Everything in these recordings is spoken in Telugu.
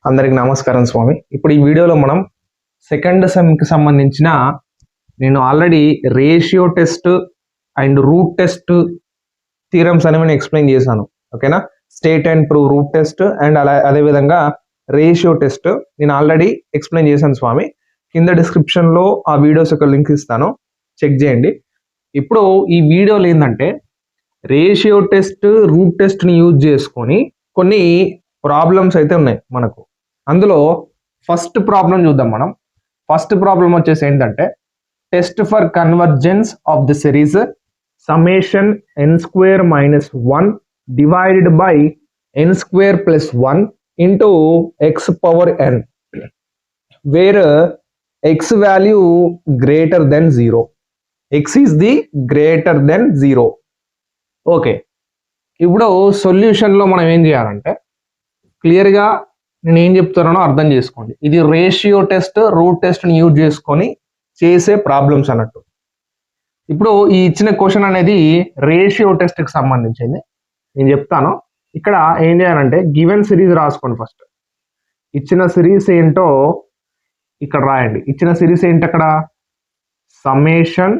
అందరికి నమస్కారం స్వామి. ఇప్పుడు ఈ వీడియోలో మనం సెకండ్ సెమ్కి సంబంధించిన నేను already ratio test and root test theorems అనేవి నేను ఎక్స్ప్లెయిన్ చేశాను. ఓకేనా? State and prove root test and అదేవిధంగా రేషియో టెస్ట్ నేను ఆల్రెడీ ఎక్స్ప్లెయిన్ చేశాను స్వామి. కింద డిస్క్రిప్షన్లో ఆ వీడియోస్ యొక్క లింక్ ఇస్తాను, చెక్ చేయండి. ఇప్పుడు ఈ వీడియోలో ఏంటంటే రేషియో టెస్ట్ రూట్ టెస్ట్ని యూజ్ చేసుకొని కొన్ని ప్రాబ్లమ్స్ అయితే ఉన్నాయి మనకు. అందులో ఫస్ట్ ప్రాబ్లం చూద్దాం మనం. ఫస్ట్ ప్రాబ్లం వచ్చేసి ఏంటంటే test for convergence of the series summation n square minus 1 divided by n square plus 1 into x power n where x value greater than 0. x is the greater than 0. Okay, ఇప్పుడు సొల్యూషన్లో మనం ఏం చేయాలంటే క్లియర్గా నేను ఏం చెప్తున్నానో అర్థం చేసుకోండి. ఇది రేషియో టెస్ట్ రూట్ టెస్ట్ని యూజ్ చేసుకొని చేసే ప్రాబ్లమ్స్ అన్నట్టు. ఇప్పుడు ఈ ఇచ్చిన క్వశ్చన్ అనేది రేషియో టెస్ట్కి సంబంధించింది. నేను చెప్తాను. ఇక్కడ ఏం చేయాలంటే గివెన్ సిరీస్ రాసుకోండి. ఫస్ట్ ఇచ్చిన సిరీస్ ఏంటో ఇక్కడ రాయండి. ఇచ్చిన సిరీస్ ఏంటి అక్కడ? Summation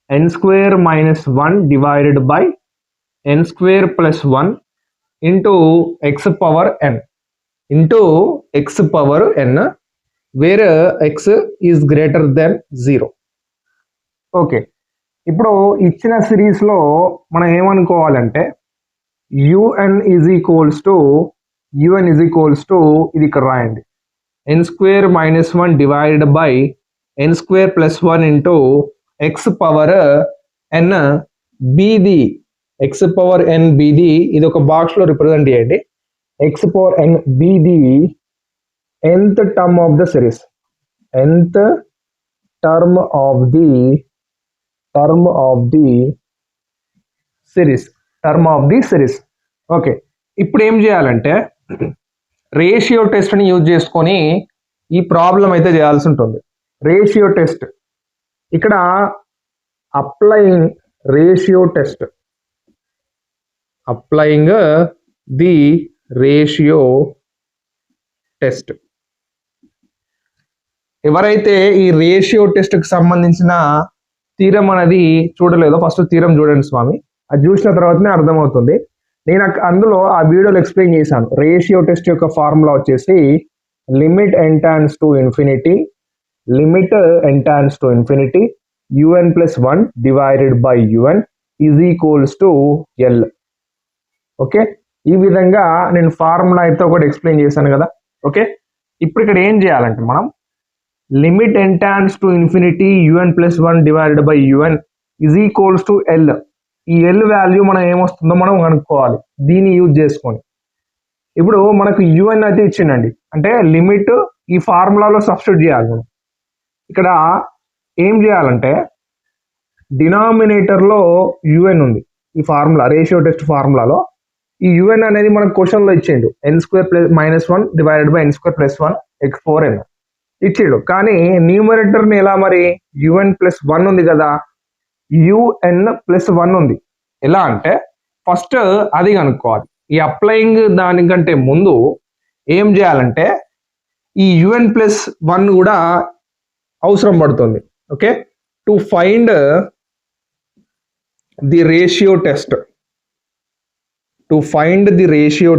n square minus 1 divided by n square plus 1 into x power n where x is greater than 0. Okay, ఇప్పుడు ఇచ్చిన సిరీస్లో మనం ఏమనుకోవాలంటే un ఈజ్ ఈక్వల్స్ టు ఇది ఇక్కడ రాయండి. n square minus 1 divided by n square plus 1 into x power n బీది x పవర్ n బీది ఇది ఒక బాక్స్లో రిప్రజెంట్ చేయండి. x power n బీది nth term of the series, term of the series. Okay, ఇప్పుడు ఏం చేయాలంటే రేషియో టెస్ట్ని యూజ్ చేసుకొని ఈ ప్రాబ్లం అయితే చేయాల్సి ఉంటుంది. రేషియో టెస్ట్ ఇక్కడ అప్లయింగ్ ది రేషియో టెస్ట్. ఎవరైతే ఈ రేషియో టెస్ట్కి సంబంధించిన థీరం అనేది చూడలేదో ఫస్ట్ థీరం చూడండి స్వామి. అది చూసిన తర్వాతనే అర్థమవుతుంది. నేను అందులో ఆ వీడియోలో ఎక్స్ప్లెయిన్ చేశాను. రేషియో టెస్ట్ యొక్క ఫార్ములా వచ్చేసి limit n tends to infinity un plus 1 divided by un is equals to l. Okay, ఈ విధంగా నేను ఫార్ములా అయితే ఒకటి ఎక్స్ప్లెయిన్ చేశాను కదా. ఓకే, ఇప్పుడు ఇక్కడ ఏం చేయాలంటే మనం limit n tends to infinity un plus 1 divided by un is equals to l. ఈ l వాల్యూ మనం ఏమొస్తుందో మనం కనుక్కోవాలి దీన్ని యూజ్ చేసుకొని. ఇప్పుడు మనకు un అయితే ఇచ్చిందండి, అంటే లిమిట్ ఈ ఫార్ములాలో సబ్స్టిట్యూట్ చేయాలి మనం. ఇక్కడ ఏం చేయాలంటే డినామినేటర్లో un ఉంది. ఈ ఫార్ములా రేషియో టెస్ట్ ఫార్ములాలో ఈ un అనేది మనకు క్వశ్చన్లో ఇచ్చిండు. n square plus minus 1 divided by n square plus 1 x 4n ఇచ్చిండు. కానీ న్యూమరేటర్ని ఎలా మరి un ప్లస్ 1 ఉంది కదా, un ప్లస్ 1 ఉంది. ఎలా అంటే ఫస్ట్ అది కనుక్కోవాలి. ఈ అప్లయింగ్ దానికంటే ముందు ఏం చేయాలంటే ఈ un ప్లస్ 1 కూడా అవసరం పడుతుంది. Okay, to find the ratio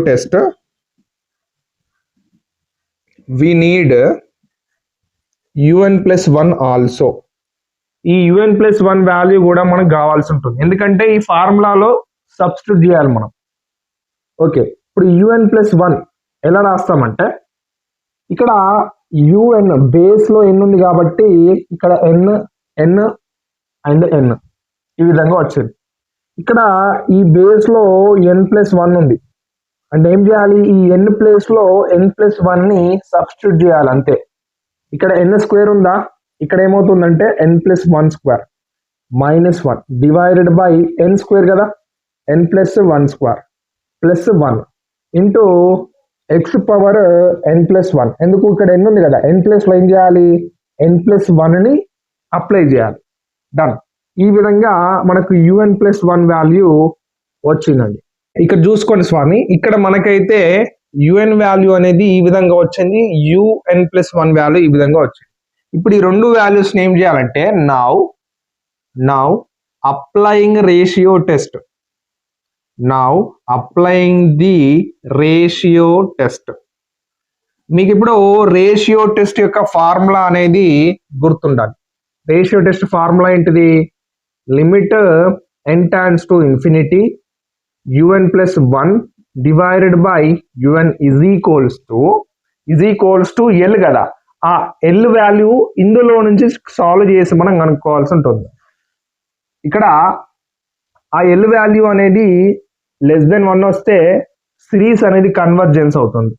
test we need un plus 1 also. ఈ un ప్లస్ 1 వాల్యూ కూడా మనకు కావాల్సి ఉంటుంది, ఎందుకంటే ఈ ఫార్ములాలో సబ్స్టిట్యూట్ చేయాలి మనం. ఓకే, ఇప్పుడు un ప్లస్ 1 ఎలా రాస్తామంటే ఇక్కడ un బేస్లో n ఉంది కాబట్టి ఇక్కడ n అండ్ n ఈ విధంగా వచ్చింది. ఇక్కడ ఈ బేస్లో n ప్లస్ 1 ఉంది అంటే ఏం చేయాలి, ఈ n ప్లేస్లో n ప్లస్ 1ని సబ్స్టిట్యూట్ చేయాలి అంతే. ఇక్కడ n స్క్వేర్ ఉందా, ఇక్కడ ఏమవుతుందంటే n plus 1 square minus 1 divided by n square కదా, n plus 1 square plus 1 into x power n plus 1. ఎందుకు, ఇక్కడ n ఉంది కదా, n ప్లస్లో ఏం చేయాలి, n ప్లస్ 1ని అప్లై చేయాలి. డన్. ఈ విధంగా మనకు un ప్లస్ 1 వాల్యూ వచ్చిందండి. ఇక్కడ చూసుకోండి స్వామి, ఇక్కడ మనకైతే యుఎన్ వాల్యూ అనేది ఈ విధంగా వచ్చింది, UN+1 వాల్యూ ఈ విధంగా వచ్చింది. ఇప్పుడు ఈ రెండు వాల్యూస్ ఏం చేయాలంటే now applying ratio test, now applying the ratio test. మీకు ఇప్పుడు రేషియో టెస్ట్ యొక్క ఫార్ములా అనేది గుర్తుండాలి. రేషియో టెస్ట్ ఫార్ములా ఏంటిది? Limit n tends to infinity UN+1 divided by UN is equals to L కదా. ఆ L వాల్యూ ఇందులో నుంచి సాల్వ్ చేసి మనం కనుక్కోవాల్సి ఉంటుంది. ఇక్కడ ఆ L వాల్యూ అనేది <1 వస్తే సిరీస్ అనేది కన్వర్జెన్స్ అవుతుంది.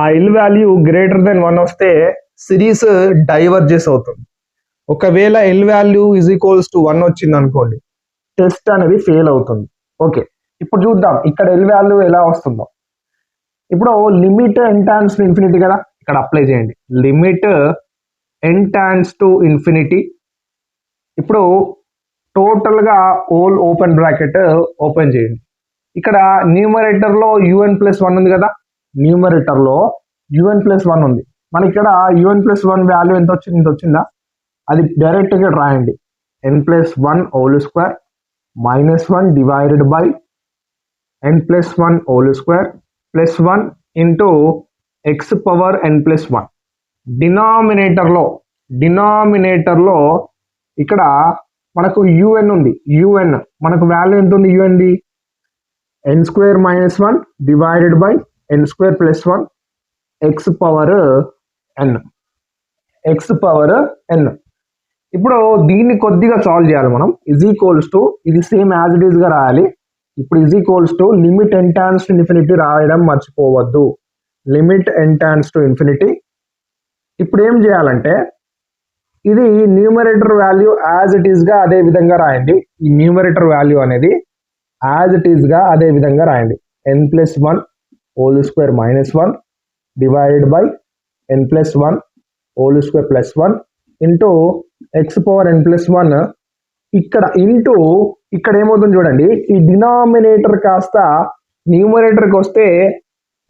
ఆ L వాల్యూ <1 వస్తే సిరీస్ డైవర్జెస్ అవుతుంది. ఒకవేళ L వాల్యూ = 1 వచ్చింది అనుకోండి, టెస్ట్ అనేది ఫెయిల్ అవుతుంది. ఓకే, ఇప్పుడు చూద్దాం ఇక్కడ L వాల్యూ ఎలా వస్తుందో. ఇప్పుడు limit n tends to infinity కదా, ఇక్కడ అప్లై చేయండి. Limit n tends to infinity. ఇప్పుడు టోటల్ గా ఓల్ ఓపెన్ బ్రాకెట్ ఓపెన్ చేయండి. ఇక్కడ న్యూమరేటర్ లో UN+1 ఉంది కదా, న్యూమరేటర్ లో UN+1 ఉంది. మనకి ఇక్కడ UN+1 వాల్యూ ఎంత వచ్చింది? ఇంత వచ్చిందా? అది డైరెక్ట్ గా రాయండి. n+1 whole square -1 divided by n+1 whole square +1 into x⁻n+1. Denominator లో ఇక్కడ మనకు UN ఉంది. UN మనకు వాల్యూ ఎంత ఉంది? UN the n² - 1 divided by n² +1 x⁻n. ఇప్పుడు దీన్ని కొద్దిగా సాల్వ్ చేయాలి మనం. ఇది సేమ్ యాజ్ ఇట్ ఈస్ గా రాయాలి. ఇప్పుడు limit n tends to infinity రాయడం మర్చిపోవద్దు. Limit n tends to infinity. ఇప్పుడు ఏం చేయాలంటే ఇది numerator value as it is గా అదే విధంగా రాయండి. ఈ న్యూమరేటర్ వాల్యూ అనేది యాజ్ ఇట్ ఈస్ గా అదే విధంగా రాయండి. n+1 whole square -1 divided by n+1 whole square +1 into x⁻n+1. ఇక్కడ ఏమవుతుంది చూడండి, ఈ డినామినేటర్ కాస్త న్యూమరేటర్కి వస్తే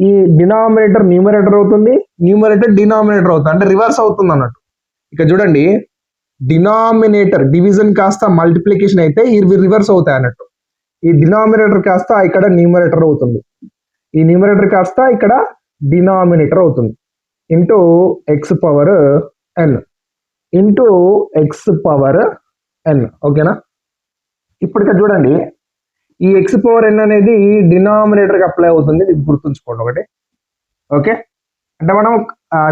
ఈ డినామినేటర్ న్యూమరేటర్ అవుతుంది, న్యూమరేటర్ డినామినేటర్ అవుతుంది, అంటే రివర్స్ అవుతుంది అన్నట్టు. ఇక్కడ చూడండి, డినామినేటర్ డివిజన్ కాస్త మల్టిప్లికేషన్ అయితే ఇవి రివర్స్ అవుతాయి అన్నట్టు. ఈ డినామినేటర్ కాస్త ఇక్కడ న్యూమరేటర్ అవుతుంది, ఈ న్యూమరేటర్ కాస్త ఇక్కడ డినామినేటర్ అవుతుంది. Into x⁻n. ఓకేనా? ఇప్పుడు ఇక్కడ చూడండి, ఈ x⁻n అనేది డినామినేటర్కి అప్లై అవుతుంది, ఇది గుర్తుంచుకోండి ఒకటి. ఓకే, అంటే మనం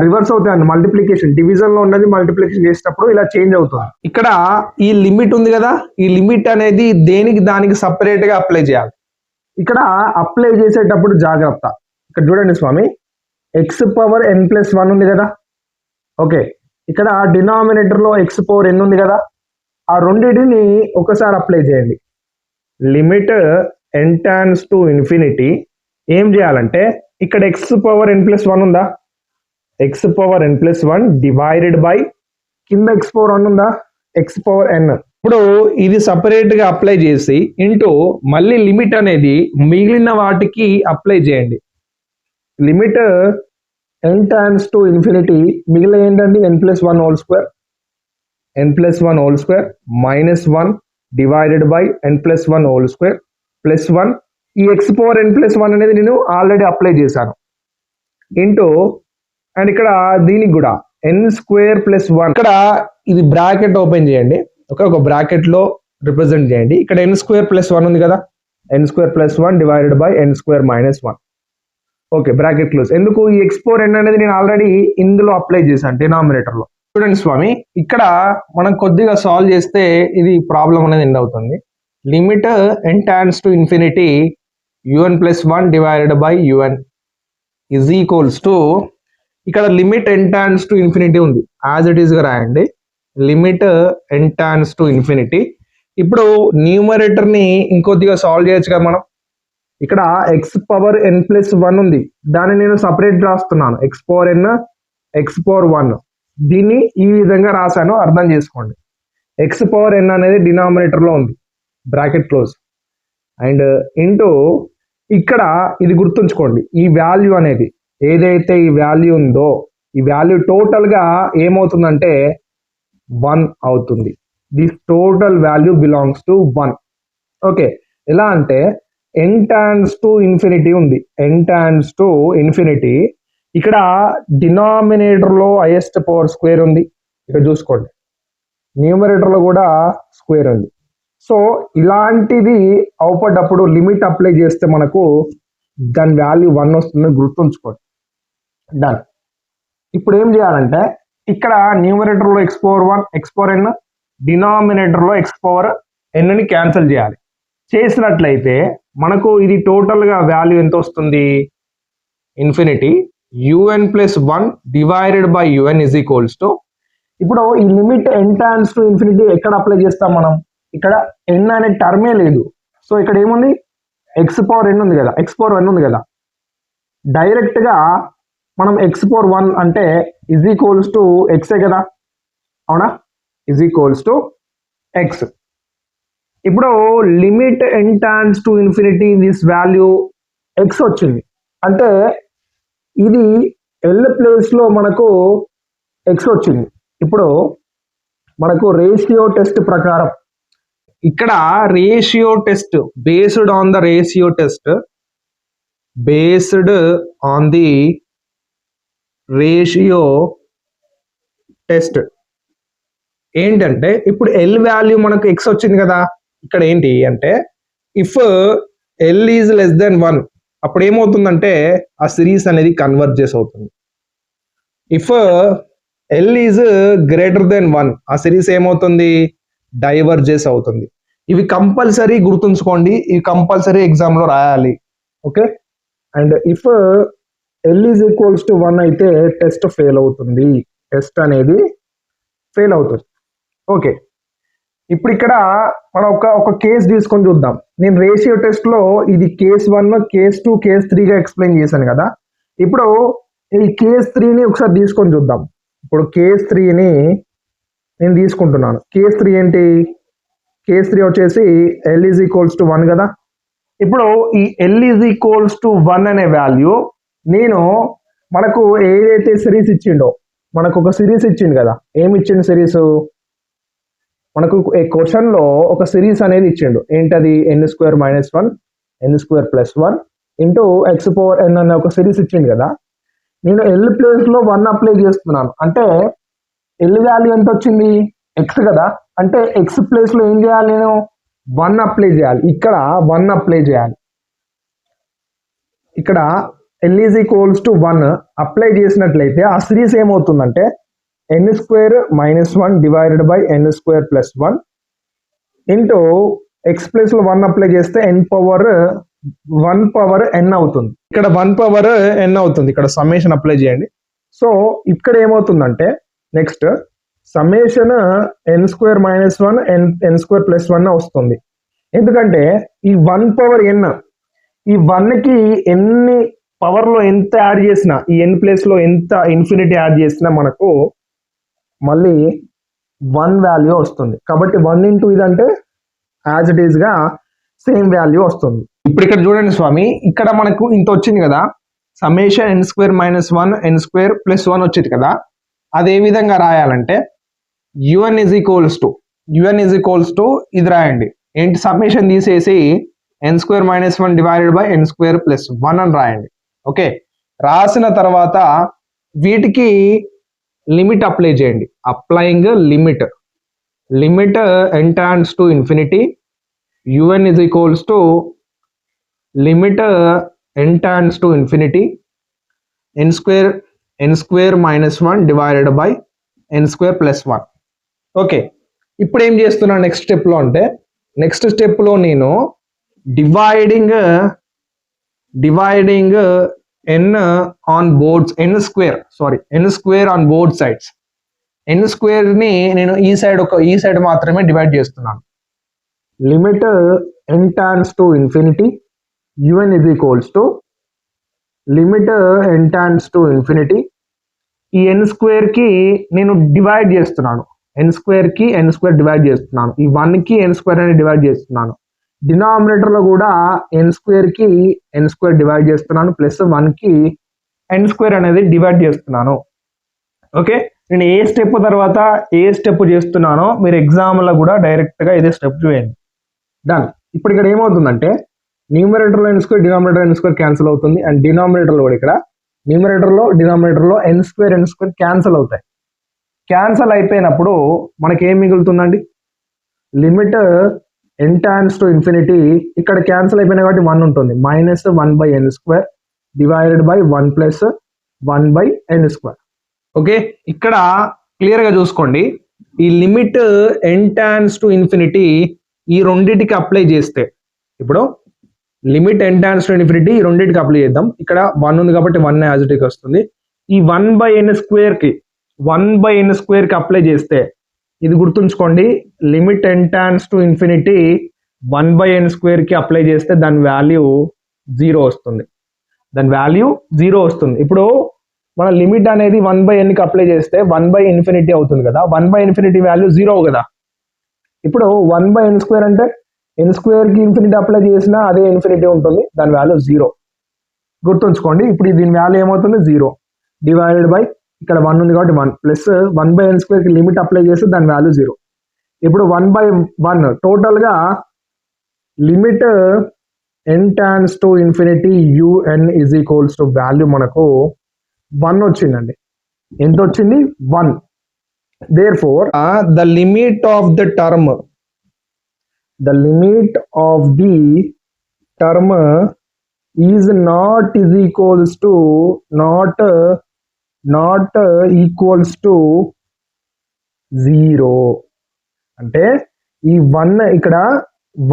రివర్స్ అవుతాయి. మల్టిప్లికేషన్ డివిజన్ లో ఉన్నది మల్టిప్లికేషన్ చేసేటప్పుడు ఇలా చేంజ్ అవుతుంది. ఇక్కడ ఈ లిమిట్ ఉంది కదా, ఈ లిమిట్ అనేది దానికి సపరేట్ గా అప్లై చేయాలి. ఇక్కడ అప్లై చేసేటప్పుడు జాగ్రత్త. ఇక్కడ చూడండి స్వామి, x⁻n+1 ఉంది కదా. ఓకే, ఇక్కడ డినామినేటర్ లో x⁻n ఉంది కదా, ఆ రెండింటిని ఒకసారి అప్లై చేయండి. Limit n tends to infinity ఏం చేయాలంటే ఇక్కడ x⁻n+1 ఉందా, x⁻n+1 డివైడెడ్ బై కింద x⁻n ఉందా, x⁻n. ఇప్పుడు ఇది సపరేట్ గా అప్లై చేసి ఇంటూ మళ్ళీ లిమిట్ అనేది మిగిలిన వాటికి అప్లై చేయండి. Limit n tends to infinity మిగిలిన ఏంటండి, n+1 whole square -1 divided by n+1 whole square +1. ఈ x⁻n+1 అనేది నేను ఆల్రెడీ అప్లై చేశాను. ఇంటూ అండ్ ఇక్కడ దీనికి కూడా n² +1. ఇక్కడ ఇది బ్రాకెట్ ఓపెన్ చేయండి. ఒక బ్రాకెట్ లో రిప్రజెంట్ చేయండి. ఇక్కడ n² +1 ఉంది కదా, n² +1 divided by n² -1. Okay, bracket close. ఎందుకు? ఈ x⁻n అనేది నేను ఆల్రెడీ ఇందులో అప్లై చేశాను డినామినేటర్ లో. చూడండి స్వామి, ఇక్కడ మనం కొద్దిగా సాల్వ్ చేస్తే ఇది ప్రాబ్లం అనేది ఎండ్ అవుతుంది. Limit n tends to infinity UN+1 divided by UN is equals to, ఇక్కడ limit n tends to infinity ఉంది, యాజ్ ఇట్ ఈస్ గా రాయండి. Limit n tends to infinity. ఇప్పుడు న్యూమరేటర్ ని ఇంకొద్దిగా సాల్వ్ చేయొచ్చు కదా మనం. ఇక్కడ x⁻n+1 ఉంది, దాన్ని నేను సపరేట్ రాస్తున్నాను, x⁻n దీన్ని ఈ విధంగా రాశాను, అర్థం చేసుకోండి. x⁻n అనేది డినామినేటర్ లో ఉంది, బ్రాకెట్ క్లోజ్, అండ్ ఇంటూ ఇక్కడ ఇది గుర్తుంచుకోండి, ఈ వాల్యూ అనేది ఏదైతే ఈ వాల్యూ ఉందో ఈ వాల్యూ టోటల్ గా ఏమవుతుందంటే 1 అవుతుంది. This total value belongs to 1. Okay, ఎలా అంటే n tends to infinity ఉంది, n tends to infinity. ఇక్కడ డినామినేటర్ లో హైయెస్ట్ పవర్ స్క్వేర్ ఉంది, ఇక్కడ చూసుకోండి న్యూమరేటర్ లో కూడా స్క్వేర్ ఉంది. సో ఇలాంటిది అవుపడ్డప్పుడు లిమిట్ అప్లై చేస్తే మనకు దాని వాల్యూ 1 వస్తుందని గుర్తుంచుకోండి. డన్. ఇప్పుడు ఏం చేయాలంటే ఇక్కడ న్యూమరేటర్ లో X power 1 X power n, denominator లో ఎక్స్ పవర్ n ని క్యాన్సిల్ చేయాలి. చేసినట్లయితే మనకు ఇది టోటల్ గా వాల్యూ ఎంత వస్తుంది, infinity un plus 1 divided by un is equals to, ఇప్పుడు ఈ limit n times to infinity ఎక్కడ అప్లై చేస్తాం మనం, ఇక్కడ n అనే టర్మే లేదు. సో ఇక్కడ ఏముంది, ఎక్స్ పవర్ n ఉంది కదా, ఎక్స్ పవర్ 1 ఉంది కదా, డైరెక్ట్ గా మనం ఎక్స్ పవర్ 1 అంటే ఇజ్ ఈక్వల్స్ టు ఎక్సే కదా, అవునా, ఇజ్ ఈక్వల్స్ టు ఎక్స్. ఇప్పుడు limit n times to infinity this value X వచ్చింది అంటే ఇది ఎల్ ప్లేస్ లో మనకు ఎక్స్ వచ్చింది. ఇప్పుడు మనకు రేషియో టెస్ట్ ప్రకారం ఇక్కడ ratio test based on the ratio test, based on the ratio test ఏంటంటే ఇప్పుడు ఎల్ వాల్యూ మనకు ఎక్స్ వచ్చింది కదా, ఇక్కడ ఏంటి అంటే if L is less than 1 అప్పుడు ఏమవుతుందంటే ఆ సిరీస్ అనేది కన్వర్జెస్ అవుతుంది. If L is greater then 1 ఆ సిరీస్ ఏమవుతుంది, డైవర్జెస్ అవుతుంది. ఇవి కంపల్సరీ గుర్తుంచుకోండి, ఇవి కంపల్సరీ ఎగ్జామ్ లో రాయాలి. Okay, and if L is equals to 1 అయితే టెస్ట్ ఫెయిల్ అవుతుంది, టెస్ట్ అనేది ఫెయిల్ అవుతుంది. ఓకే, ఇప్పుడు ఇక్కడ మనం ఒక కేసు తీసుకొని చూద్దాం. నేను రేషియో టెస్ట్ లో ఇది కేస్ 1, కేస్ 2, కేస్ 3గా ఎక్స్ప్లెయిన్ చేశాను కదా. ఇప్పుడు ఈ కేస్ 3ని ఒకసారి తీసుకొని చూద్దాం. ఇప్పుడు కేస్ 3ని నేను తీసుకుంటున్నాను. కేస్ 3 ఏంటి, కేస్ 3 వచ్చేసి ఎల్ ఈజ్ ఈక్వల్స్ టు 1 కదా. ఇప్పుడు ఈ ఎల్ ఈజ్ ఈక్వల్స్ టు 1 అనే వాల్యూ నేను మనకు ఏదైతే సిరీస్ ఇచ్చిండో, మనకు ఒక సిరీస్ ఇచ్చిండు కదా, ఏమి ఇచ్చిండు సిరీస్, మనకు క్వశ్చన్ లో ఒక సిరీస్ అనేది ఇచ్చిండు, ఏంటది n² - 1 n² + 1 into X power n అనే ఒక సిరీస్ ఇచ్చిండు కదా. నేను ఎల్ ప్లేస్ లో 1 అప్లై చేస్తున్నాను అంటే ఎల్ వాల్యూ ఎంత వచ్చింది, ఎక్స్ కదా, అంటే ఎక్స్ ప్లేస్ లో ఏం చేయాలి, నేను 1 అప్లై చేయాలి. ఇక్కడ 1 అప్లై చేయాలి. ఇక్కడ L is equals to 1 apply చేసినట్లయితే ఆ సిరీస్ ఏమవుతుందంటే n² - 1 divided by n² + 1 into X place లో 1 అప్లై చేస్తే 1 పవర్ n అవుతుంది. ఇక్కడ 1 పవర్ n అవుతుంది. ఇక్కడ సమ్మేషన్ అప్లై చేయండి. సో ఇక్కడ ఏమవుతుందంటే నెక్స్ట్ సమ్మేషన్ n² - 1 n² + 1 వస్తుంది. ఎందుకంటే ఈ 1 పవర్ n, ఈ 1కి ఎన్ని పవర్ లో ఎంత యాడ్ చేసినా, ఈ n ప్లేస్ లో ఎంత ఇన్ఫినిటీ యాడ్ చేసినా మనకు మళ్ళీ 1 వాల్యూ వస్తుంది. కాబట్టి 1 ఇంటూ ఇదంటే యాజ్ ఇట్ ఈస్ గా సేమ్ వాల్యూ వస్తుంది. ఇప్పుడు ఇక్కడ చూడండి స్వామి, ఇక్కడ మనకు ఇంత వచ్చింది కదా, సమ్మేషన్ n² - 1 n² + 1 వచ్చింది కదా. అది ఏ విధంగా రాయాలంటే un ఈజ్ ఈక్వల్స్ టు ఇది రాయండి, ఏంటి సమ్మేషన్ తీసేసి n² - 1 డివైడెడ్ బై n² + 1 అని రాయండి. ఓకే, రాసిన తర్వాత వీటికి లిమిట్ అప్లై చేయండి. Applying limit n tends to infinity un is equals to limit n tends to infinity n² - 1 divided by n² + 1. Okay, ఇప్పుడు ఏం చేస్తున్నాను నెక్స్ట్ స్టెప్ లో అంటే, నెక్స్ట్ స్టెప్ లో నేను dividing n on boards n² on board sides. n² ని నేను ఈ సైడ్ మాత్రమే డివైడ్ చేస్తున్నాను. Limit n tends to infinity un is equals to limit n tends to infinity. ఈ n² కి నేను డివైడ్ చేస్తున్నాను, n² కి n² డివైడ్ చేస్తున్నాను, ఈ 1 కి n² అని డివైడ్ చేస్తున్నాను. డినామినేటర్లో కూడా ఎన్ స్క్వేర్కి ఎన్ స్క్వేర్ డివైడ్ చేస్తున్నాను, ప్లస్ 1కి ఎన్ స్క్వేర్ అనేది డివైడ్ చేస్తున్నాను. ఓకే, నేను ఏ స్టెప్ తర్వాత ఏ స్టెప్ చేస్తున్నానో మీరు ఎగ్జామ్లో కూడా డైరెక్ట్గా ఇదే స్టెప్ చేయండి. డన్. ఇప్పుడు ఇక్కడ ఏమవుతుందంటే న్యూమరేటర్లో n square, denominator n square cancel అవుతుంది. అండ్ డినామినేటర్లో కూడా ఇక్కడ న్యూమరేటర్లో డినామినేటర్లో ఎన్ స్క్వేర్ క్యాన్సిల్ అవుతాయి. క్యాన్సిల్ అయిపోయినప్పుడు మనకి ఏం మిగులుతుందండి? Limit n times to infinity, ఇక్కడ క్యాన్సిల్ అయిపోయినా కాబట్టి 1 ఉంటుంది, -1/n² divided by 1 plus 1/n². Okay, ఇక్కడ క్లియర్గా చూసుకోండి. ఈ limit n times to infinity ఈ రెండింటికి అప్లై చేస్తే, ఇప్పుడు limit n times to infinity ఈ రెండింటికి అప్లై చేద్దాం. ఇక్కడ 1 ఉంది కాబట్టి 1 యాజ్ ఇట్ ఈజ్ వస్తుంది. ఈ 1/n² 1/n² అప్లై చేస్తే, ఇది గుర్తుంచుకోండి, limit n times to infinity 1/n² apply చేస్తే దాని వాల్యూ 0 వస్తుంది. ఇప్పుడు మన లిమిట్ అనేది 1/nకి అప్లై చేస్తే 1/∞ అవుతుంది కదా, 1/∞ వాల్యూ 0 కదా. ఇప్పుడు 1/n² అంటే n²కి ఇన్ఫినిటీ అప్లై చేసినా అదే ఇన్ఫినిటీ ఉంటుంది, దాని వాల్యూ 0 గుర్తుంచుకోండి. ఇప్పుడు దీని వాల్యూ ఏమవుతుంది? 0 డివైడెడ్ బై, ఇక్కడ 1 ఉంది కాబట్టి 1 ప్లస్ 1/n²కి లిమిట్ అప్లై చేస్తే దాని వాల్యూ 0. ఇప్పుడు 1/1 టోటల్గా limit n times to infinity un is equals to value మనకు 1 వచ్చిందండి. ఎంత వచ్చింది? 1. Therefore the limit of the term is not equals to not equals to 0. అంటే ఈ 1 ఇక్కడ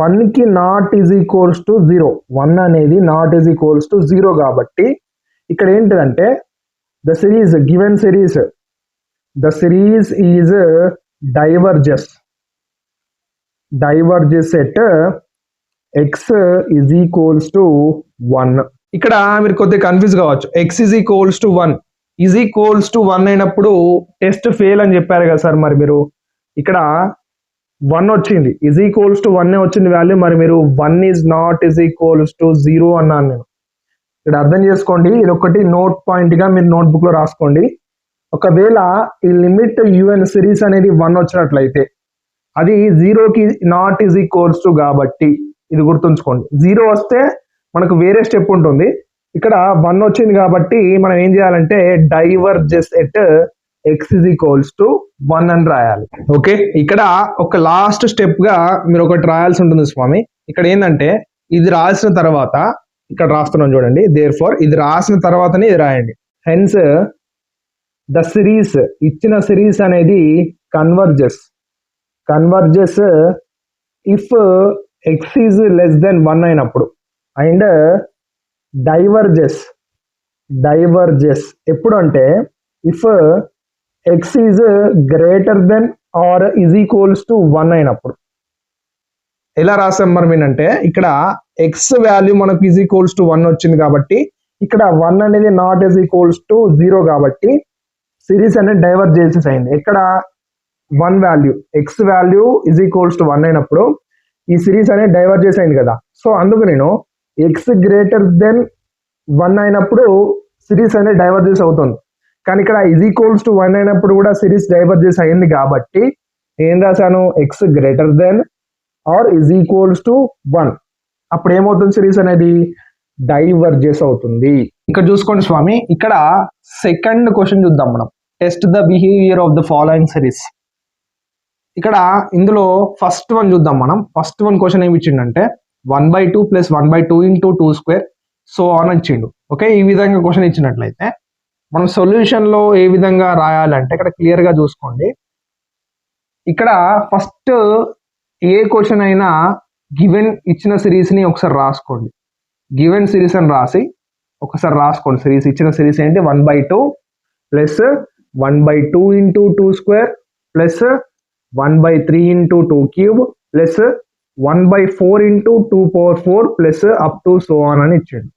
1కి నాట్ ఈజ్ ఈక్వల్స్ టు 0, 1 అనేది నాట్ ఈజ్ ఈక్వల్స్ టు 0 కాబట్టి ఇక్కడ ఏంటిదంటే the series is diverges at x is equals to 1. ఇక్కడ మీరు కొద్దిగా కన్ఫ్యూజ్ కావచ్చు. x is equals to 1 is equals to 1 అయినప్పుడు టెస్ట్ ఫెయిల్ అని చెప్పారు కదా సార్. మరి మీరు ఇక్కడ 1 వచ్చింది, ఈజ్ ఈక్వల్స్ టు 1 వచ్చింది వాల్యూ, మరి మీరు 1 is not is equals to 0 అన్నాను నేను. ఇక్కడ అర్థం చేసుకోండి, ఇది ఒకటి నోట్ పాయింట్గా మీరు నోట్బుక్ లో రాసుకోండి. ఒకవేళ ఈ లిమిట్ un సిరీస్ అనేది 1 వచ్చినట్లయితే అది 0కి నాట్ ఈజ్ ఈక్వల్స్ టు కాబట్టి ఇది గుర్తుంచుకోండి. 0 వస్తే మనకు వేరే స్టెప్ ఉంటుంది. ఇక్కడ 1 వచ్చింది కాబట్టి మనం ఏం చేయాలంటే diverges at x is equals to 1 అని రాయాలి. ఓకే, ఇక్కడ ఒక లాస్ట్ స్టెప్ గా మీరు ఒకటి రాయాల్సి ఉంటుంది స్వామి. ఇక్కడ ఏంటంటే ఇది రాసిన తర్వాత ఇక్కడ రాస్తున్నాం చూడండి, దేర్ఫోర్ ఇది రాసిన తర్వాతనే ఇది రాయండి. హెన్స్ ద సిరీస్, ఇచ్చిన సిరీస్ అనేది converges if x is less than 1 అయినప్పుడు, అండ్ డైవర్జెస్ ఎప్పుడు అంటే if x is greater than or is equals to 1 అయినప్పుడు. ఎలా రాసాం మరి అంటే ఇక్కడ x వాల్యూ మనకు ఈజ్ ఈక్వల్స్ టు 1 వచ్చింది కాబట్టి ఇక్కడ 1 అనేది నాట్ ఈజ్ ఈక్వల్స్ టు 0 కాబట్టి సిరీస్ అనేది డైవర్జెన్సెస్ అయింది. ఇక్కడ 1 value x value is equals to 1 అయినప్పుడు ఈ సిరీస్ అనేది డైవర్జెన్స్ అయింది కదా. సో అందుకు నేను x గ్రేటర్ దెన్ 1 అయినప్పుడు సిరీస్ అనేది డైవర్జెన్స్ అవుతుంది. కానీ ఇక్కడ ఈజ్ ఈక్వల్స్ టు 1 అయినప్పుడు కూడా సిరీస్ డైవర్జెన్స్ అయింది కాబట్టి ఏం రాశాను? x greater than or is equals to 1. అప్పుడు ఏమవుతుంది? సిరీస్ అనేది డైవర్జెస్ అవుతుంది. ఇక్కడ చూసుకోండి స్వామి, ఇక్కడ సెకండ్ క్వశ్చన్ చూద్దాం మనం. Test the behaviour of the following series. ఇక్కడ ఇందులో ఫస్ట్ వన్ చూద్దాం మనం. ఫస్ట్ వన్ క్వశ్చన్ ఏమి ఇచ్చిండంటే 1/2 ప్లస్ 1/2 ఇంటూ 2² సో ఆన్ ఇచ్చిండు. ఓకే, ఈ విధంగా క్వశ్చన్ ఇచ్చినట్లయితే మనం సొల్యూషన్ లో ఏ విధంగా రాయాలంటే ఇక్కడ క్లియర్ గా చూసుకోండి. ఇక్కడ ఫస్ట్ ఏ క్వశ్చన్ అయినా గివెన్ ఇచ్చిన సిరీస్ ని ఒకసారి రాసుకోండి. గివెన్ సిరీస్ అని రాసి ఒకసారి రాసుకోండి. సిరీస్ ఇచ్చిన సిరీస్ ఏంటి? 1/2 plus 1/2 into 2² plus 1/3 into 2³ plus 1/4 into 2⁴ plus up to so on అని ఇచ్చిండు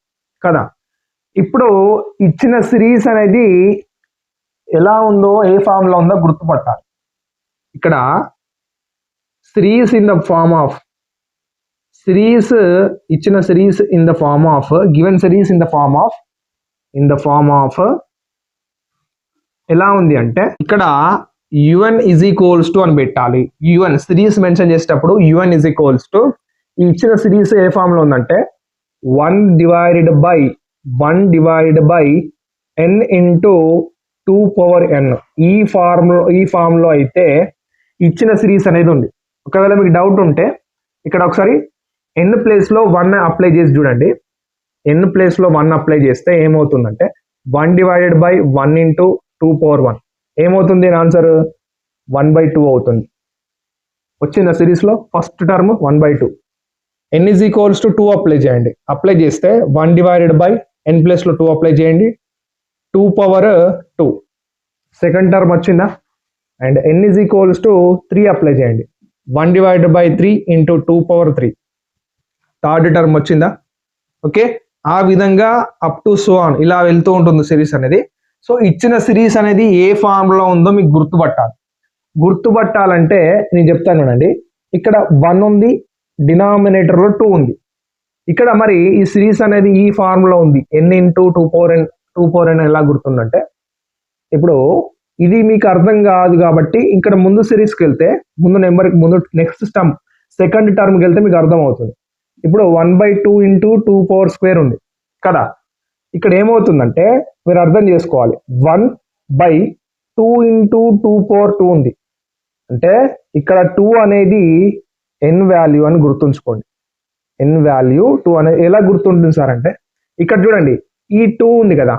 కదా. ఇప్పుడు ఇచ్చిన సిరీస్ అనేది ఎలా ఉందో, ఏ ఫామ్ లో ఉందో గుర్తుపట్టాలి. ఇక్కడ series in the form of series ఇచ్చిన series in the form of given series in the form of ఎలా ఉంది అంటే ఇక్కడ యుఎన్ ఈజ్ ఈక్వల్స్ టు అని పెట్టాలి. యుఎన్ సిరీస్ మెన్షన్ చేసేటప్పుడు యుఎన్ ఈజ్ ఈక్వల్స్ టు ఈ ఇచ్చిన సిరీస్ ఏ ఫామ్ లో ఉందంటే 1 బై n ఇంటూ 2 n. ఈ ఫామ్ లో అయితే ఇచ్చిన సిరీస్ అనేది ఉంది. ఒకవేళ మీకు డౌట్ ఉంటే ఇక్కడ ఒకసారి n ప్లేస్ లో 1 అప్లై చేసి చూడండి. n ప్లేస్ లో 1 అప్లై చేస్తే ఏమవుతుందంటే 1/1 ఇంటూ 2 ఏమవుతుంది ఆన్సర్ 1/2 అవుతుంది. వచ్చిందా సిరీస్ లో first term 1/2. n is equals to 2 apply చేయండి. అప్లై చేస్తే 1/n ప్లేస్ లో 2 అప్లై చేయండి 2/2. సెకండ్ టర్మ్ వచ్చిందా? And n is equals to 3 apply చేయండి 1/3 ఇంటూ 2/3. థర్డ్ టర్మ్ వచ్చిందా? ఓకే, ఆ విధంగా అప్ టు సో ఆన్ ఇలా వెళ్తూ ఉంటుంది సిరీస్ అనేది. సో ఇచ్చిన సిరీస్ అనేది ఏ ఫామ్ లో ఉందో మీకు గుర్తుపట్టాలంటే నేను చెప్తాను చూడండి. ఇక్కడ 1 ఉంది, డినామినేటర్ లో 2 ఉంది. ఇక్కడ మరి ఈ సిరీస్ అనేది ఈ ఫార్మ్ లో ఉంది n ఇంటూ 2/n ఎలా గుర్తుందంటే ఇప్పుడు ఇది మీకు అర్థం కాదు కాబట్టి ఇక్కడ ముందు సిరీస్కి వెళ్తే ముందు నెక్స్ట్ టర్మ్ సెకండ్ టర్మ్కి వెళ్తే మీకు అర్థం అవుతుంది. ఇప్పుడు 1/2 ఇంటూ 2 ఉంది కదా. ఇక్కడ ఏమవుతుందంటే మీరు అర్థం చేసుకోవాలి 1/2 ఇంటూ 2 ఉంది అంటే ఇక్కడ 2 అనేది n వాల్యూ అని గుర్తుంచుకోండి. n వాల్యూ 2 అనేది ఎలా గుర్తుంటుంది సార్ అంటే ఇక్కడ చూడండి ఈ 2 ఉంది కదా,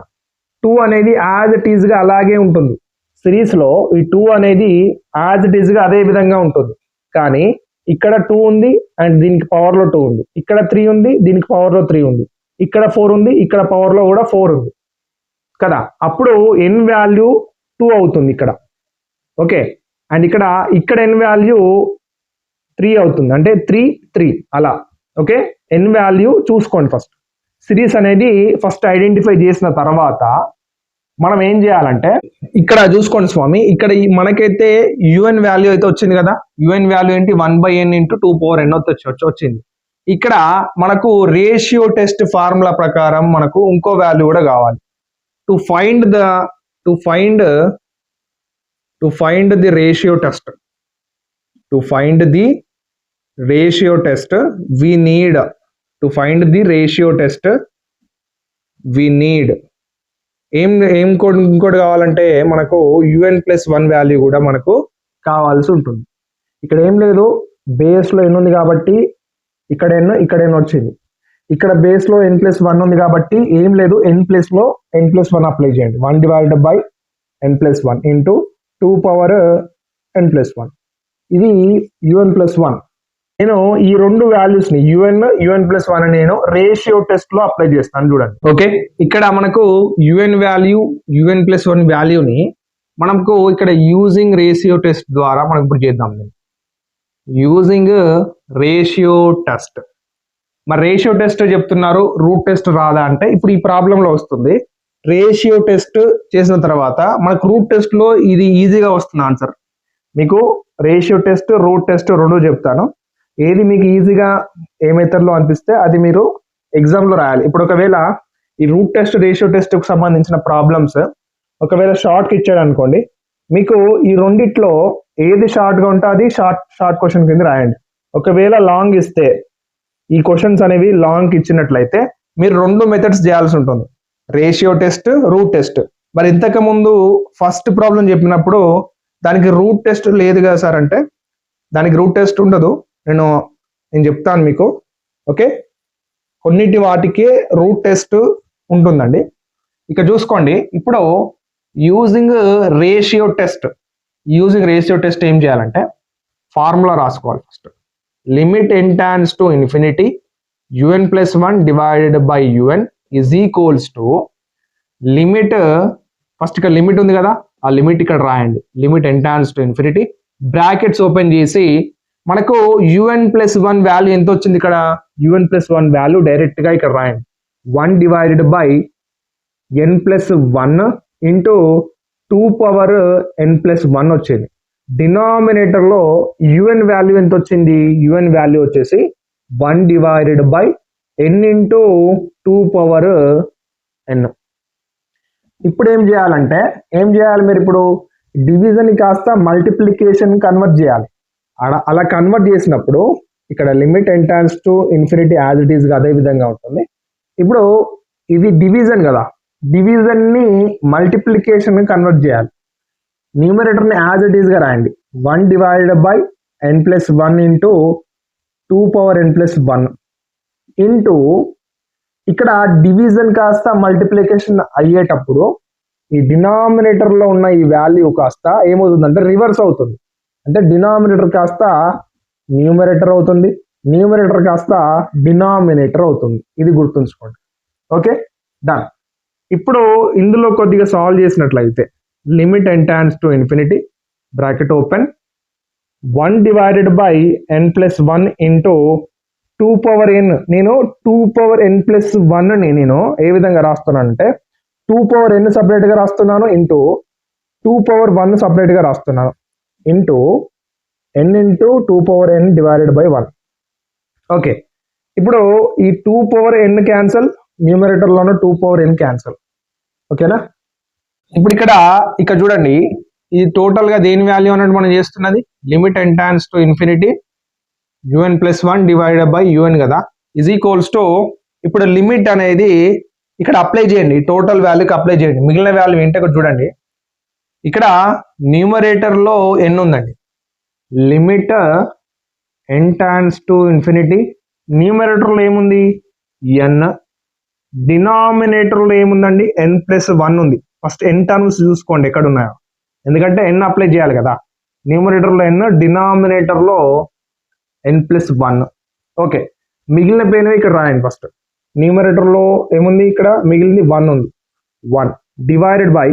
2 అనేది యాజ్ ఇట్ ఈజ్ గా అలాగే ఉంటుంది. సిరీస్ లో ఈ 2 అనేది యాజ్ ఇట్ ఈజ్ గా అదే విధంగా ఉంటుంది. కానీ ఇక్కడ 2 ఉంది అండ్ దీనికి పవర్ లో 2 ఉంది, ఇక్కడ 3 ఉంది దీనికి పవర్ లో 3 ఉంది, ఇక్కడ 4 ఉంది ఇక్కడ పవర్ లో కూడా 4 ఉంది కదా. అప్పుడు n వాల్యూ 2 అవుతుంది ఇక్కడ. ఓకే, అండ్ ఇక్కడ n వాల్యూ 3 అవుతుంది అంటే 3 అలా. ఓకే, n వాల్యూ చూసుకోండి. ఫస్ట్ సిరీస్ అనేది ఫస్ట్ ఐడెంటిఫై చేసిన తర్వాత మనం ఏం చేయాలంటే ఇక్కడ చూసుకోండి స్వామి, ఇక్కడ మనకైతే యుఎన్ వాల్యూ అయితే వచ్చింది కదా. యుఎన్ వాల్యూ ఏంటి 1/n ఇంటూ 2/n వచ్చింది. ఇక్కడ మనకు రేషియో టెస్ట్ ఫార్ములా ప్రకారం మనకు ఇంకో వాల్యూ కూడా కావాలి. To find the ratio test we need ఇంకోటి కావాలంటే మనకు UN+1 వాల్యూ కూడా మనకు కావాల్సి ఉంటుంది. ఇక్కడ ఏం లేదు, బేస్ లో n ఉంది కాబట్టి ఇక్కడ n వచ్చింది. ఇక్కడ బేస్ లో n+1 ఉంది కాబట్టి ఏం లేదు, n ప్లేస్ లో n+1 అప్లై చేయండి 1/n+1 ఇంటూ 2/n+1. ఇది UN+1. నేను ఈ రెండు వాల్యూస్ ని UN+1 అని నేను రేషియో టెస్ట్ లో అప్లై చేస్తాను చూడండి. ఓకే, ఇక్కడ మనకు UN వాల్యూ UN+1 వాల్యూని మనకు ఇక్కడ యూజింగ్ రేషియో టెస్ట్ ద్వారా మనం ఇప్పుడు చేద్దాం. Using ratio test. మరి రేషియో టెస్ట్ చెప్తున్నారు, రూట్ టెస్ట్ రాదా అంటే ఇప్పుడు ఈ ప్రాబ్లంలో వస్తుంది. రేషియో టెస్ట్ చేసిన తర్వాత మనకు రూట్ టెస్ట్ లో ఇది ఈజీగా వస్తుంది ఆన్సర్. మీకు రేషియో టెస్ట్ రూట్ టెస్ట్ రెండు చెప్తాను. ఏది మీకు ఈజీగా ఏ మెథడ్ లో అనిపిస్తే అది మీరు ఎగ్జామ్ లో రాయాలి. ఇప్పుడు ఒకవేళ ఈ రూట్ టెస్ట్ రేషియో టెస్ట్ కు సంబంధించిన ప్రాబ్లమ్స్ ఒకవేళ షార్ట్ కి ఇచ్చాడు అనుకోండి, మీకు ఈ రెండిట్లో ఏది షార్ట్ గా ఉంటే అది షార్ట్ క్వశ్చన్ కింద రాయండి. ఒకవేళ లాంగ్ ఇస్తే ఈ క్వశ్చన్స్ అనేవి లాంగ్ ఇచ్చినట్లయితే మీరు రెండు మెథడ్స్ చేయాల్సి ఉంటుంది, రేషియో టెస్ట్ రూట్ టెస్ట్. మరి ఇంతకు ముందు ఫస్ట్ ప్రాబ్లం చెప్పినప్పుడు దానికి రూట్ టెస్ట్ లేదు కదా సార్ అంటే దానికి రూట్ టెస్ట్ ఉండదు, నేను చెప్తాను మీకు. ఓకే, కొన్నిటి వాటికి రూట్ టెస్ట్ ఉంటుందండి. ఇక చూసుకోండి, ఇప్పుడు యూజింగ్ రేషియో టెస్ట్ ఏం చేయాలంటే ఫార్ములా రాసుకోవాలి. First limit n tends to infinity UN+1 divided by UN is equals to limit. First ఇక్కడ లిమిట్ ఉంది కదా, ఆ లిమిట్ ఇక్కడ రాయండి. Limit n tends to infinity brackets open చేసి మనకు UN+1 వాల్యూ ఎంత వచ్చింది ఇక్కడ, UN+1 వాల్యూ డైరెక్ట్ గా ఇక్కడ రాయండి 1/n+1 ఇంటూ 2/n+1 వచ్చింది. డినామినేటర్ లో UN వాల్యూ ఎంత వచ్చింది, UN వాల్యూ వచ్చేసి 1 divided by n into 2 power n. ఇప్పుడు ఏం చేయాలి మీరు ఇప్పుడు డివిజన్ కాస్త మల్టిప్లికేషన్ కన్వర్ట్ చేయాలి. అలా కన్వర్ట్ చేసినప్పుడు ఇక్కడ limit n times to infinity as it is అదే విధంగా ఉంటుంది. ఇప్పుడు ఇది డివిజన్ కదా, డివిజన్ ని మల్టిప్లికేషన్ కన్వర్ట్ చేయాలి. న్యూమరేటర్ ని యాజ్ ఇట్ ఈస్ గా రాయండి. 1 divided by n plus 1 into 2 power n plus 1 into ఇక్కడ డివిజన్ కాస్త మల్టిప్లికేషన్ అయ్యేటప్పుడు ఈ డినామినేటర్ లో ఉన్న ఈ వాల్యూ కాస్త ఏమవుతుందంటే రివర్స్ అవుతుంది. అంటే డినామినేటర్ కాస్త న్యూమరేటర్ అవుతుంది, న్యూమరేటర్ కాస్త డినామినేటర్ అవుతుంది. ఇది గుర్తుంచుకోండి. Okay, done. ఇప్పుడు ఇందులో కొద్దిగా సాల్వ్ చేసినట్లయితే limit n times to infinity bracket open 1 divided by n plus 1 into 2 power n. నేను 2 పవర్ n ప్లస్ 1 ని నేను ఏ విధంగా రాస్తున్నానంటే 2 పవర్ n సపరేట్ గా రాస్తున్నాను ఇంటూ 2 పవర్ 1 సపరేట్ గా రాస్తున్నాను into n into 2 power n divided by 1. Okay, ఇప్పుడు ఈ 2 పవర్ n క్యాన్సల్, న్యూమరేటర్ లోనే 2 పవర్ n క్యాన్సల్. ఓకేనా? ఇప్పుడు ఇక్కడ చూడండి, ఇది టోటల్ గా దేని వాల్యూ అన్నట్టు మనం చేస్తున్నది limit n times to infinity un plus 1 divided by un కదా, ఈజ్ ఈక్వల్స్ టు ఇప్పుడు లిమిట్ అనేది ఇక్కడ అప్లై చేయండి, టోటల్ వాల్యూకి అప్లై చేయండి. మిగిలిన వాల్యూ ఏంటో ఇక్కడ చూడండి. ఇక్కడ న్యూమరేటర్ లో n ఉందండి, limit n times to infinity, numerator లో ఏముంది n, డినామినేటర్ లో ఏముందండి n ప్లస్ 1 ఉంది. ఫస్ట్ n టర్మ్స్ చూసుకోండి ఎక్కడ ఉన్నాయో, ఎందుకంటే n అప్లై చేయాలి కదా. న్యూమరేటర్ లో n, డినామినేటర్ లో n ప్లస్ 1. ఓకే, మిగిలిన పేరు ఇక్కడ రాయండి. ఫస్ట్ న్యూమరేటర్ లో ఏముంది, ఇక్కడ మిగిలింది 1 ఉంది, 1 డివైడెడ్ బై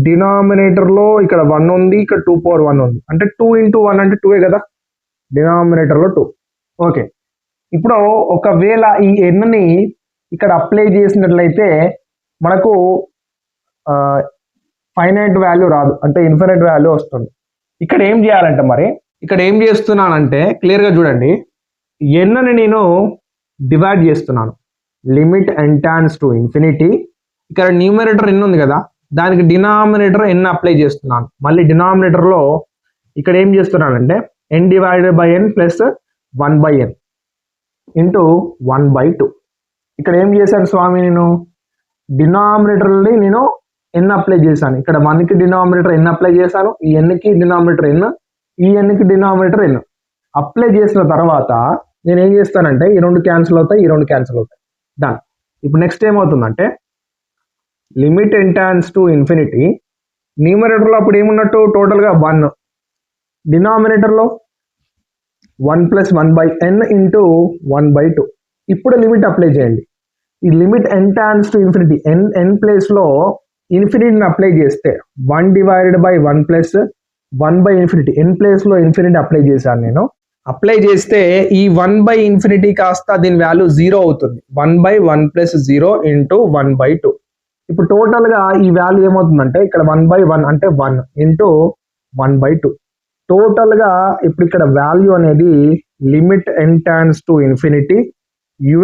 డినామినేటర్ లో ఇక్కడ 1 ఉంది, ఇక్కడ 2 పవర్ 1 ఉంది, అంటే 2 ఇంటూ 1 అంటే 2 కదా, డినామినేటర్ లో 2. ఓకే, ఇప్పుడు ఒకవేళ ఈ n ని ఇక్కడ అప్లై చేసినట్లయితే మనకు ఫైనైట్ వాల్యూ రాదు, అంటే ఇన్ఫినైట్ వాల్యూ వస్తుంది. ఇక్కడ ఏం చేయాలంటే మరి ఇక్కడ ఏం చేస్తున్నానంటే క్లియర్ గా చూడండి, n ని నేను డివైడ్ చేస్తున్నాను. Limit n times to infinity, ఇక్కడ న్యూమరేటర్ n ఉంది కదా, దానికి డినామినేటర్ n అప్లై చేస్తున్నాను. మళ్ళీ డినామినేటర్ లో ఇక్కడ ఏం చేస్తున్నానంటే n divided by n plus 1 by n into 1 by 2. ఇక్కడ ఏం చేశాను స్వామి, నేను డినామినేటర్ని నేను n అప్లై చేశాను. ఇక్కడ 1 కి డినామినేటర్ n అప్లై చేశాను, ఈ n కి డినామినేటర్ n, ఈ n కి డినామినేటర్ n అప్లై చేసిన తర్వాత నేను ఏం చేస్తానంటే ఈ రెండు క్యాన్సిల్ అవుతాయి, ఈ రెండు క్యాన్సిల్ అవుతాయి. డన్. ఇప్పుడు నెక్స్ట్ ఏమవుతుందంటే limit n times to infinity, numerator లో అప్పుడు ఏమున్నట్టు టోటల్ గా 1, డినామినేటర్ లో 1 plus 1 by n into 1 by 2. ఇప్పుడు లిమిట్ అప్లై చేయండి. ఈ limit n times to infinity, n place లో ఇన్ఫినిటీని అప్లై చేస్తే 1 divided by 1 plus 1 by infinity, n place లో ఇన్ఫినిటీ అప్లై చేశాను నేను. అప్లై చేస్తే ఈ 1 బై ఇన్ఫినిటీ కాస్త దీని వాల్యూ 0 అవుతుంది. 1 బై 1 ప్లస్ 0 ఇంటూ 1 బై 2. ఇప్పుడు టోటల్ గా ఈ వాల్యూ ఏమవుతుందంటే ఇక్కడ 1 బై 1 అంటే 1 ఇంటూ 1 బై 2. టోటల్ గా ఇప్పుడు ఇక్కడ వాల్యూ అనేది limit n times to infinity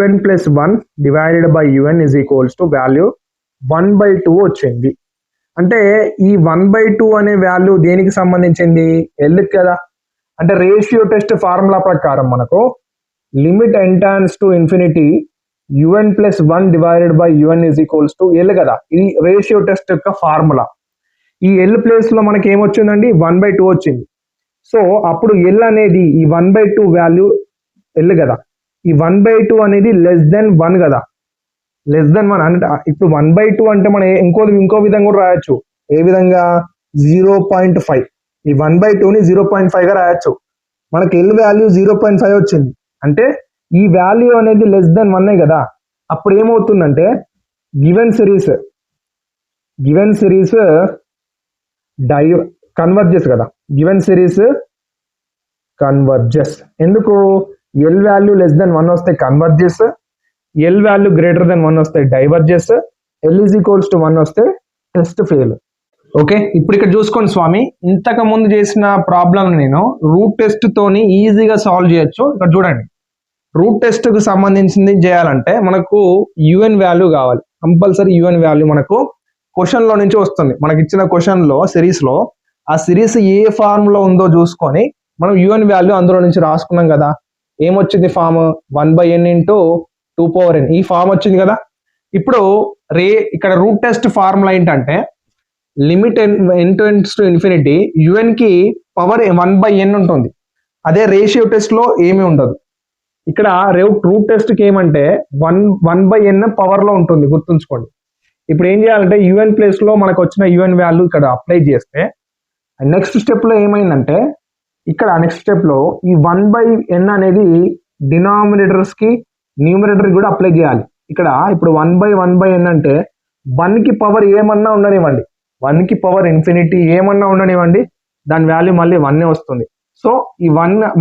un plus 1 divided by un is equals to value 1 by 2 వచ్చింది. అంటే ఈ 1 బై 2 అనే వాల్యూ దేనికి సంబంధించింది, ఎల్ కదా. అంటే రేషియో టెస్ట్ ఫార్ములా ప్రకారం మనకు limit n times to infinity un plus 1 divided by un is equals to L కదా. ఇది రేషియో టెస్ట్ యొక్క ఫార్ములా. ఈ ఎల్ ప్లేస్ లో మనకి ఏమొచ్చిందండి 1 బై 2 వచ్చింది. సో అప్పుడు ఎల్ అనేది ఈ 1 బై 2 వాల్యూ ఎల్ కదా, ఈ 1 బై 2 అనేది లెస్ దెన్ 1 కదా, లెస్ దెన్ 1 అంటే ఇప్పుడు 1 బై 2 అంటే మనం ఇంకో విధంగా కూడా రాయొచ్చు. ఏ విధంగా 0.5, ఈ 1 బై 2 ని 0.5 గా రాయొచ్చు. మనకి ఎల్ వాల్యూ 0.5 వచ్చింది అంటే ఈ వాల్యూ అనేది లెస్ దెన్ 1 కదా. అప్పుడు ఏమవుతుందంటే గివెన్ సిరీస్ కన్వర్జెస్ కదా, గివెన్ సిరీస్ కన్వర్జెస్. ఎందుకు, ఎల్ వాల్యూ లెస్ దెన్ 1 వస్తే converges, L value greater then 1 వస్తే diverges, L is equals to 1 వస్తే టెస్ట్ ఫెయిల్. ఓకే, ఇప్పుడు ఇక్కడ చూసుకోండి స్వామి, ఇంతకు ముందు చేసిన ప్రాబ్లం నేను రూట్ టెస్ట్ తోని ఈజీగా సాల్వ్ చేయొచ్చు. ఇక్కడ చూడండి, రూట్ టెస్ట్ కు సంబంధించింది చేయాలంటే మనకు యుఎన్ వాల్యూ కావాలి. కంపల్సరీ యుఎన్ వాల్యూ మనకు క్వశ్చన్ లో నుంచి వస్తుంది. మనకి ఇచ్చిన క్వశ్చన్ లో సిరీస్ లో ఆ సిరీస్ ఏ ఫార్మ్ లో ఉందో చూసుకొని మనం యుఎన్ వాల్యూ అందులో నుంచి రాసుకున్నాం కదా. ఏమొచ్చింది ఫామ్ 1/n ఇంటూ 2/n ఈ ఫామ్ వచ్చింది కదా. ఇప్పుడు ఇక్కడ రూట్ టెస్ట్ ఫార్ములా ఏంటంటే limit n tends to infinity UN కి పవర్ 1/n ఉంటుంది. అదే రేషియో టెస్ట్ లో ఏమీ ఉండదు. ఇక్కడ రూట్ టెస్ట్ కి ఏమంటే 1/n పవర్ లో ఉంటుంది, గుర్తుంచుకోండి. ఇప్పుడు ఏం చేయాలంటే యుఎన్ ప్లేస్ లో మనకు వచ్చిన యుఎన్ వాల్యూ ఇక్కడ అప్లై చేస్తే నెక్స్ట్ స్టెప్ లో ఏమైందంటే ఇక్కడ నెక్స్ట్ స్టెప్ లో ఈ 1/n అనేది డినామినేటర్స్ కి న్యూమరేటర్ కూడా అప్లై చేయాలి. ఇక్కడ ఇప్పుడు 1/n అంటే 1 కి పవర్ ఏమన్నా ఉండనివ్వండి, 1 కి పవర్ ఇన్ఫినిటీ ఏమన్నా ఉండనివ్వండి, దాని వాల్యూ మళ్ళీ 1 వస్తుంది. సో ఈ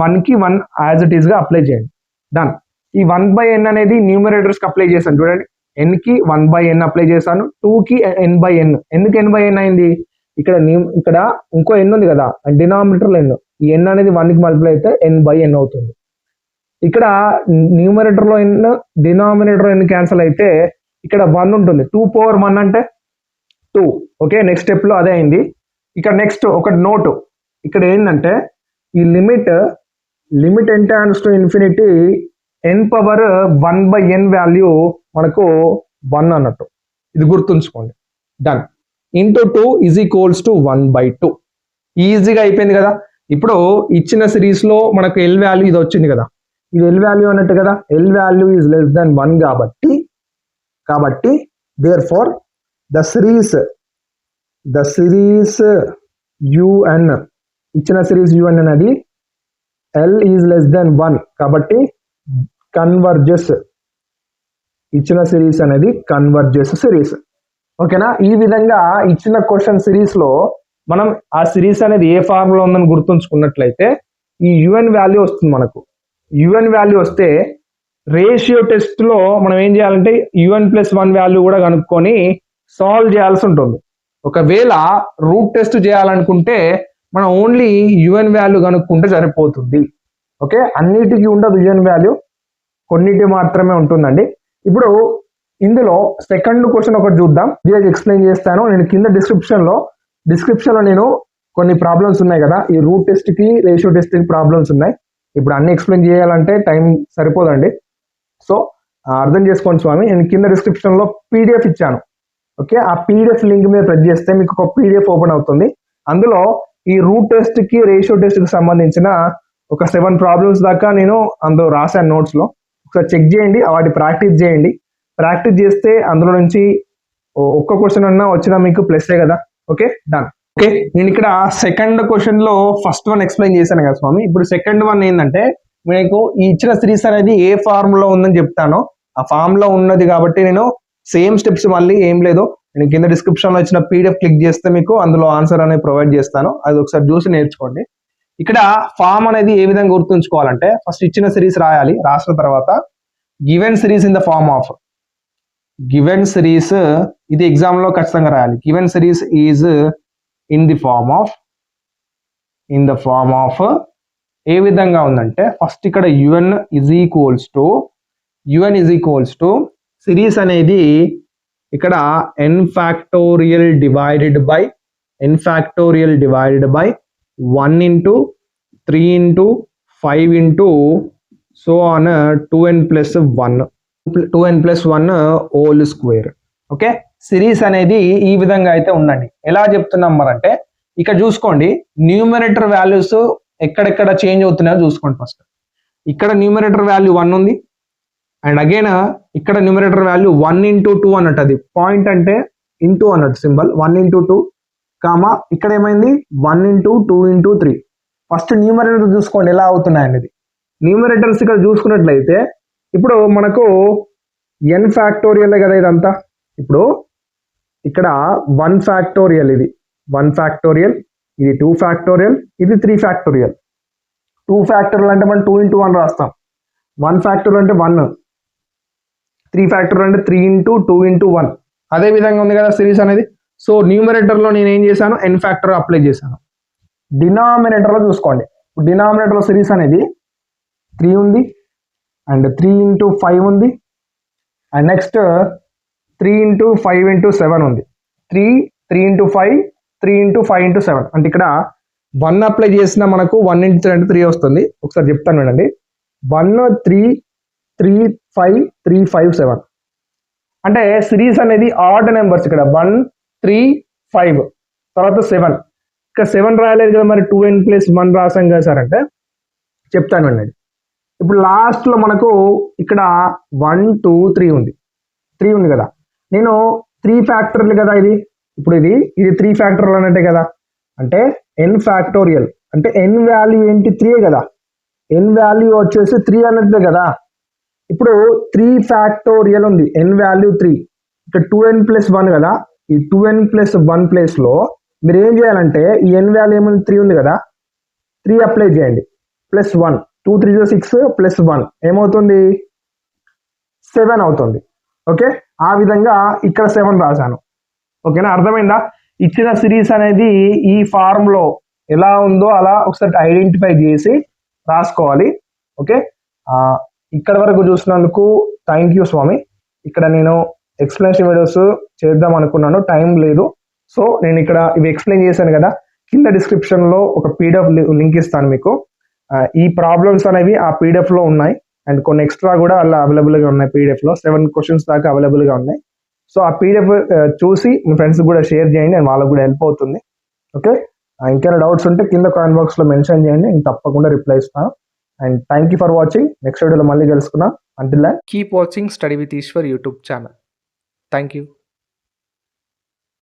1 కి 1 యాజ్ ఇట్ ఈస్ గా అప్లై చేయండి. డన్. ఈ 1/n అనేది న్యూమరేటర్స్ కి అప్లై చేశాను చూడండి. n కి 1/n అప్లై చేశాను, 2 కి n/n. ఎందుకు n/n అయింది? ఇక్కడ ఇంకో n ఉంది కదా, డినామినేటర్ n. ఈ n అనేది 1 కి మల్టిప్లై అయితే n/n అవుతుంది. ఇక్కడ న్యూమరేటర్ లో n, డినామినేటర్ n క్యాన్సిల్ అయితే ఇక్కడ 1 ఉంటుంది. 2/1 అంటే 2. ఓకే, నెక్స్ట్ స్టెప్ లో అదే అయింది. ఇక్కడ నెక్స్ట్ ఒక నోట్ ఇక్కడ ఏంటంటే ఈ limit n tends to infinity n power 1/n value మనకు 1 అన్నట్టు, ఇది గుర్తుంచుకోండి. Done. Into 2 is equals to 1/2. ఈజీగా అయిపోయింది కదా. ఇప్పుడు ఇచ్చిన సిరీస్ లో మనకు ఎల్ వాల్యూ ఇది వచ్చింది కదా, ఇది ఎల్ వాల్యూ అన్నట్టు కదా. L value is less than 1 కాబట్టి therefore the series UN, ఇచ్చిన సిరీస్ UN అనేది L ఈజ్ లెస్ దాన్ 1 కాబట్టి కన్వర్జెస్. ఇచ్చిన సిరీస్ అనేది కన్వర్జెస్ సిరీస్. ఓకేనా. ఈ విధంగా ఇచ్చిన క్వశ్చన్ సిరీస్ లో మనం ఆ సిరీస్ అనేది ఏ ఫార్మ్ లో ఉందని గుర్తుంచుకున్నట్లయితే ఈ యుఎన్ వాల్యూ వస్తుంది మనకు. యుఎన్ వాల్యూ వస్తే రేషియో టెస్ట్ లో మనం ఏం చేయాలంటే UN+1 వాల్యూ కూడా కనుక్కొని సాల్వ్ చేయాల్సి ఉంటుంది. ఒకవేళ రూట్ టెస్ట్ చేయాలనుకుంటే మనం ఓన్లీ యుఎన్ వాల్యూ కనుక్కుంటే సరిపోతుంది. ఓకే, అన్నిటికీ ఉండదు యుఎన్ వాల్యూ, కొన్నిటి మాత్రమే ఉంటుందండి. ఇప్పుడు ఇందులో సెకండ్ క్వశ్చన్ ఒకటి చూద్దాం, దీనికి ఎక్స్ప్లెయిన్ చేస్తాను. నేను కింద డిస్క్రిప్షన్ లో నేను కొన్ని ప్రాబ్లమ్స్ ఉన్నాయి కదా, ఈ రూట్ టెస్ట్ కి రేషియో టెస్ట్ కి ప్రాబ్లమ్స్ ఉన్నాయి. ఇప్పుడు అన్ని ఎక్స్ప్లెయిన్ చేయాలంటే టైం సరిపోదండి. సో అర్థం చేసుకోండి స్వామి. నేను కింద డిస్క్రిప్షన్ లో పీడిఎఫ్ ఇచ్చాను. ఓకే, ఆ పీడిఎఫ్ లింక్ మీద ప్రెస్ చేస్తే మీకు ఒక పీడిఎఫ్ ఓపెన్ అవుతుంది. అందులో ఈ రూట్ టెస్ట్ కి రేషియో టెస్ట్ కి సంబంధించిన ఒక 7 ప్రాబ్లమ్స్ దాకా నేను అందులో రాశాను నోట్స్ లో. ఒకసారి చెక్ చేయండి, వాటి ప్రాక్టీస్ చేయండి. ప్రాక్టీస్ చేస్తే అందులో నుంచి ఒక్క క్వశ్చన్ అన్నా వచ్చినా మీకు ప్లస్సే కదా. Okay, done. ఓకే, నేను ఇక్కడ సెకండ్ క్వశ్చన్ లో ఫస్ట్ వన్ ఎక్స్ప్లెయిన్ చేశాను కదా స్వామి. ఇప్పుడు సెకండ్ వన్ ఏంటంటే మీకు ఈ ఇచ్చిన సిరీస్ అనేది ఏ ఫార్మ్ లో ఉందని చెప్తాను. ఆ ఫామ్ లో ఉన్నది కాబట్టి నేను సేమ్ స్టెప్స్ మళ్ళీ ఏం లేదు, నేను కింద డిస్క్రిప్షన్ లో ఇచ్చిన పీడిఎఫ్ క్లిక్ చేస్తే మీకు అందులో ఆన్సర్ అనేది ప్రొవైడ్ చేస్తాను. అది ఒకసారి చూసి నేర్చుకోండి. ఇక్కడ ఫామ్ అనేది ఏ విధంగా గుర్తుంచుకోవాలంటే ఫస్ట్ ఇచ్చిన సిరీస్ రాయాలి. రాసిన తర్వాత given series in the form of given series, ఇది ఎగ్జామ్ లో ఖచ్చితంగా రాయాలి. Given series is in the form of ఏ విధంగా ఉందంటే ఫస్ట్ ఇక్కడ UN is equals to series అనేది ఇక్కడ n factorial divided by 1 into 3 into 5 into so on 2n+1 whole square. Okay, series అనేది ఈ విధంగా అయితే ఉండండి. ఎలా చెప్తున్నాం మరంటే ఇక్కడ చూసుకోండి, న్యూమరేటర్ వాల్యూస్ ఎక్కడెక్కడ చేంజ్ అవుతున్నాయో చూసుకోండి. ఫస్ట్ ఇక్కడ న్యూమరేటర్ వాల్యూ 1 ఉంది, అండ్ అగైన్ ఇక్కడ న్యూమరేటర్ వాల్యూ 1 ఇంటూ 2 అన్నట్టు, అది పాయింట్ అంటే ఇంటూ అన్నట్టు సింబల్ 1 ఇంటూ 2 కామా ఇక్కడ ఏమైంది 1 ఇంటూ 2 ఇంటూ 3. ఫస్ట్ న్యూమరేటర్ చూసుకోండి ఎలా అవుతున్నాయి అనేది. న్యూమరేటర్స్ ఇక్కడ చూసుకున్నట్లయితే ఇప్పుడు మనకు n ఫ్యాక్టోరియల్ కదా ఇదంతా. ఇప్పుడు ఇక్కడ 1 ఫ్యాక్టోరియల్, ఇది 1 ఫ్యాక్టోరియల్, ఇది 2 ఫ్యాక్టోరియల్, ఇది 3 ఫ్యాక్టోరియల్. 2 ఫ్యాక్టోరియల్ అంటే మనం 2 ఇంటూ 1 రాస్తాం. 1 ఫ్యాక్టోరియల్ అంటే 1, 3 ఫ్యాక్టోరియల్ అంటే 3 ఇంటూ 2 ఇంటూ 1. అదే విధంగా ఉంది కదా సిరీస్ అనేది. సో న్యూమరేటర్ లో నేను ఏం చేశాను, n ఫ్యాక్టర్ అప్లై చేశాను. డినామినేటర్ లో చూసుకోండి, డినామినేటర్ లో సిరీస్ అనేది 3 ఉంది, అండ్ 3 ఇంటూ 5 ఉంది, అండ్ నెక్స్ట్ 3 ఇంటూ 5 ఇంటూ 7 ఉంది. 3 ఇంటూ 5, 3 ఇంటూ 5 ఇంటూ 7 అంటే ఇక్కడ 1 అప్లై చేసిన మనకు 1 ఇంటూ 3 అంటే 3 వస్తుంది. ఒకసారి చెప్తాను వినండి. 1 3 3 5 3 5 7 అంటే సిరీస్ అనేది ఆడ్ నెంబర్స్. ఇక్కడ 1 3 5 తర్వాత 7, ఇక్కడ 7 రాయలేదు కదా, మరి 2n + 1 రాసాం కదా సార్ అంటే చెప్తాను వినండి. ఇప్పుడు లాస్ట్లో మనకు ఇక్కడ 1 2 3 ఉంది, 3 ఉంది కదా. నేను 3 ఫ్యాక్టర్లు కదా ఇది, ఇప్పుడు ఇది 3 ఫ్యాక్టర్లు అన్నట్టే కదా. అంటే n ఫ్యాక్టోరియల్ అంటే n వాల్యూ ఏంటి 3 కదా, n వాల్యూ వచ్చేసి 3 అన్నట్టే కదా. ఇప్పుడు 3 ఫ్యాక్టోరియల్ ఉంది, n వాల్యూ 3, ఇక్కడ 2n + 1 కదా. ఈ 2n + 1 ప్లేస్లో మీరు ఏం చేయాలంటే ఈ n వాల్యూ ఏముంది 3 ఉంది కదా, 3 అప్లై చేయండి ప్లస్ 1, 2 3 6 ప్లస్ 1 ఏమవుతుంది 7 అవుతుంది. ఓకే, ఆ విధంగా ఇక్కడ 7 రాశాను. ఓకేనా, అర్థమైందా? ఇచ్చిన సిరీస్ అనేది ఈ ఫార్మ్లో ఎలా ఉందో అలా ఒకసారి ఐడెంటిఫై చేసి రాసుకోవాలి. ఓకే, ఇక్కడ వరకు చూసినందుకు థ్యాంక్ యూ స్వామి. ఇక్కడ నేను ఎక్స్ప్లెనేషన్ వీడియోస్ చేద్దాం అనుకున్నాను, టైం లేదు. సో నేను ఇక్కడ ఇవి ఎక్స్ప్లెయిన్ చేశాను కదా, కింద డిస్క్రిప్షన్లో ఒక పీడిఎఫ్ లింక్ ఇస్తాను మీకు. ఈ ప్రాబ్లమ్స్ అనేవి ఆ పీడిఎఫ్లో ఉన్నాయి, అండ్ కొన్ని ఎక్స్ట్రా కూడా అలా అవైలబుల్గా ఉన్నాయి. పీడిఎఫ్లో 7 క్వశ్చన్స్ దాకా అవైలబుల్గా ఉన్నాయి. సో ఆ పీడిఎఫ్ చూసి మీ ఫ్రెండ్స్కి కూడా షేర్ చేయండి, అండ్ వాళ్ళకు కూడా హెల్ప్ అవుతుంది. ఓకే, ఇంకేమైనా డౌట్స్ ఉంటే కింద కామెంట్ బాక్స్లో మెన్షన్ చేయండి, నేను తప్పకుండా రిప్లై ఇస్తాను. And thank you for watching. Next వీడియోలో మళ్ళీ కలుసుకున్నాం. Until then keep watching study with Eshwar YouTube channel. Thank you.